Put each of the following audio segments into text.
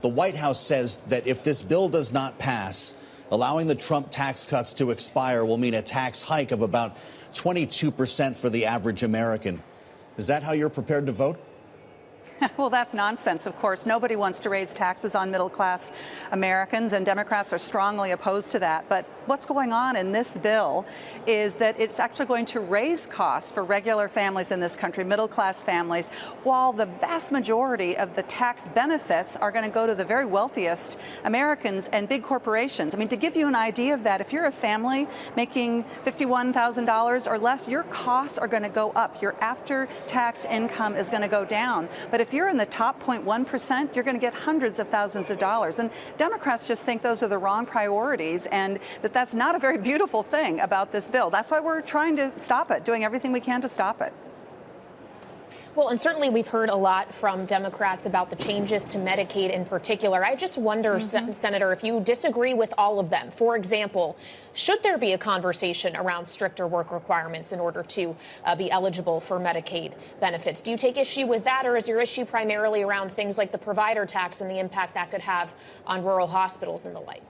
The White House says that if this bill does not pass, allowing the Trump tax cuts to expire will mean a tax hike of about 22% for the average American. Is that how you're prepared to vote? Well, that's nonsense, of course. Nobody wants to raise taxes on middle-class Americans, and Democrats are strongly opposed to that. But what's going on in this bill is that it's actually going to raise costs for regular families in this country, middle-class families, while the vast majority of the tax benefits are going to go to the very wealthiest Americans and big corporations. I mean, to give you an idea of that, if you're a family making $51,000 or less, your costs are going to go up. Your after-tax income is going to go down. But if you're in the top 0.1%, you're going to get hundreds of thousands of dollars. And Democrats just think those are the wrong priorities and that that's not a very beautiful thing about this bill. That's why we're trying to stop it, doing everything we can to stop it. Well, and certainly we've heard a lot from Democrats about the changes to Medicaid in particular. I just wonder, Senator, if you disagree with all of them. For example, should there be a conversation around stricter work requirements in order to be eligible for Medicaid benefits? Do you take issue with that, or is your issue primarily around things like the provider tax and the impact that could have on rural hospitals and the like?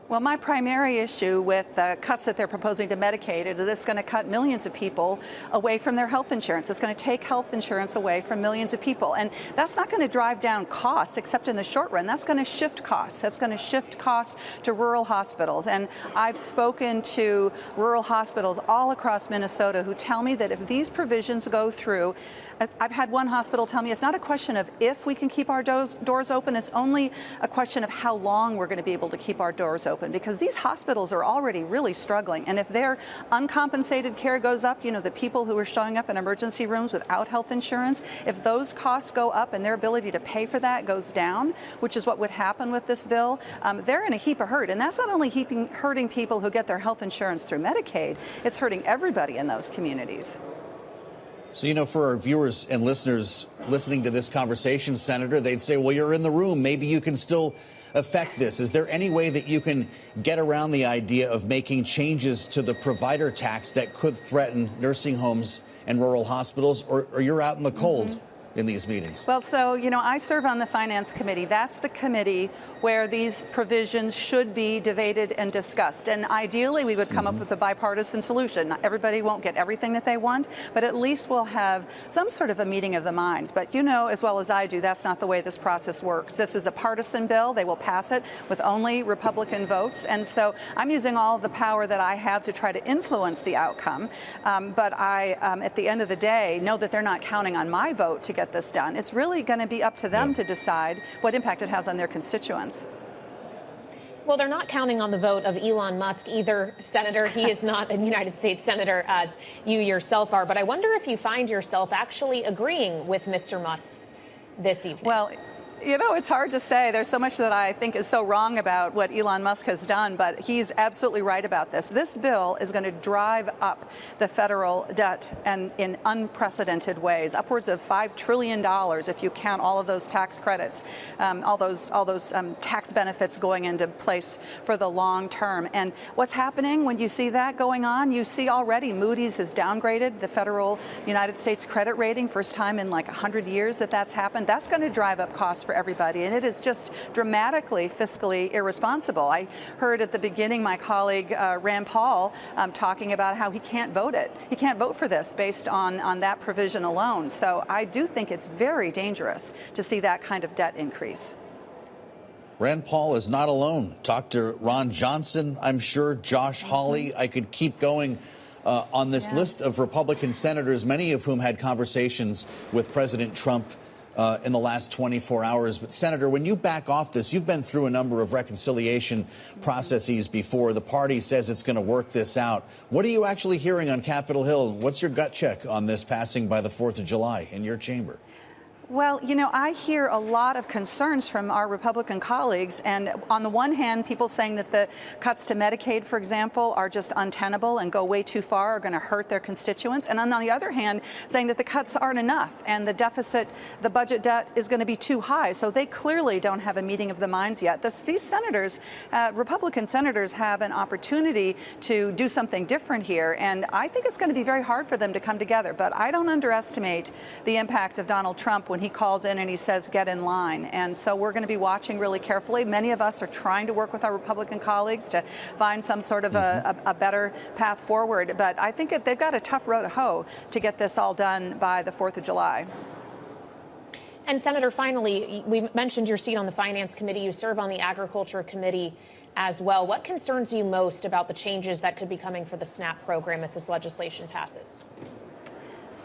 Well, my primary issue with the cuts that they're proposing to Medicaid is that it's going to cut millions of people away from their health insurance. It's going to take health insurance away from millions of people. And that's not going to drive down costs, except in the short run. That's going to shift costs. That's going to shift costs to rural hospitals. And I've spoken to rural hospitals all across Minnesota who tell me that if these provisions go through, I've had one hospital tell me it's not a question of if we can keep our doors open. It's only a question of how long we're going to be able to keep our doors open, because these hospitals are already really struggling. And if their uncompensated care goes up, you know, the people who are showing up in emergency rooms without health insurance, if those costs go up and their ability to pay for that goes down, which is what would happen with this bill, they're in a heap of hurt. And that's not only hurting people who get their health insurance through Medicaid, it's hurting everybody in those communities. So, you know, for our viewers and listeners listening to this conversation, Senator, they'd say, well, you're in the room. Maybe you can still affect this. Is there any way that you can get around the idea of making changes to the provider tax that could threaten nursing homes and rural hospitals, or you're out in the cold in these meetings? Well, so, you know, I serve on the Finance Committee. That's the committee where these provisions should be debated and discussed. And ideally, we would come up with a bipartisan solution. Not everybody won't get everything that they want, but at least we'll have some sort of a meeting of the minds. But you know as well as I do, that's not the way this process works. This is a partisan bill. They will pass it with only Republican votes. And so I'm using all the power that I have to try to influence the outcome. But I, at the end of the day, know that they're not counting on my vote to get this done. It's really going to be up to them to decide what impact it has on their constituents. Well, they're not counting on the vote of Elon Musk either, Senator. He is not a United States Senator, as you yourself are. But I wonder if you find yourself actually agreeing with Mr. Musk this evening. Well, you know, it's hard to say. There's so much that I think is so wrong about what Elon Musk has done, but he's absolutely right about this. This bill is going to drive up the federal debt and in unprecedented ways, upwards of $5 trillion if you count all of those tax credits, all those tax benefits going into place for the long term. And what's happening when you see that going on? You see already Moody's has downgraded the federal United States credit rating, first time in like 100 years that's happened. That's going to drive up costs for everybody, and it is just dramatically fiscally irresponsible. I heard at the beginning my colleague Rand Paul talking about how he can't vote it. He can't vote for this based on that provision alone. So I do think it's very dangerous to see that kind of debt increase. Rand Paul is not alone. Talk to Ron Johnson, I'm sure, Josh Hawley. I could keep going on this list of Republican senators, many of whom had conversations with President Trump in the last 24 hours. But, Senator, when you back off this, you've been through a number of reconciliation processes before. The party says it's going to work this out. What are you actually hearing on Capitol Hill? What's your gut check on this passing by the 4th of July in your chamber? Well, you know, I hear a lot of concerns from our Republican colleagues. And on the one hand, people saying that the cuts to Medicaid, for example, are just untenable and go way too far, are going to hurt their constituents. And on the other hand, saying that the cuts aren't enough and the deficit, the budget debt is going to be too high. So they clearly don't have a meeting of the minds yet. These senators, Republican senators, have an opportunity to do something different here. And I think it's going to be very hard for them to come together. But I don't underestimate the impact of Donald Trump when he calls in and he says, get in line. And so we're going to be watching really carefully. Many of us are trying to work with our Republican colleagues to find some sort of a better path forward. But I think they've got a tough row to hoe to get this all done by the 4th of July. And Senator, finally, we mentioned your seat on the Finance Committee. You serve on the Agriculture Committee as well. What concerns you most about the changes that could be coming for the SNAP program if this legislation passes?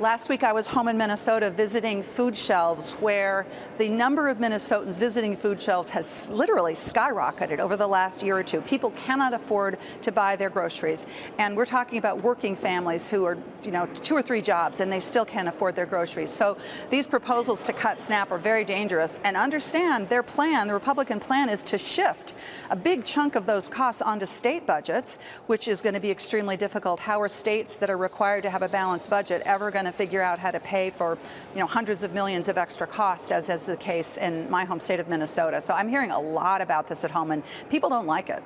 Last week I was home in Minnesota visiting food shelves where the number of Minnesotans visiting food shelves has literally skyrocketed over the last year or two. People cannot afford to buy their groceries. And we're talking about working families who are, 2 or 3 jobs and they still can't afford their groceries. So these proposals to cut SNAP are very dangerous. And understand their plan, the Republican plan, is to shift a big chunk of those costs onto state budgets, which is going to be extremely difficult. How are states that are required to have a balanced budget ever going to figure out how to pay for hundreds of millions of extra costs, as is the case in my home state of Minnesota? So I'm hearing a lot about this at home, and people don't like it.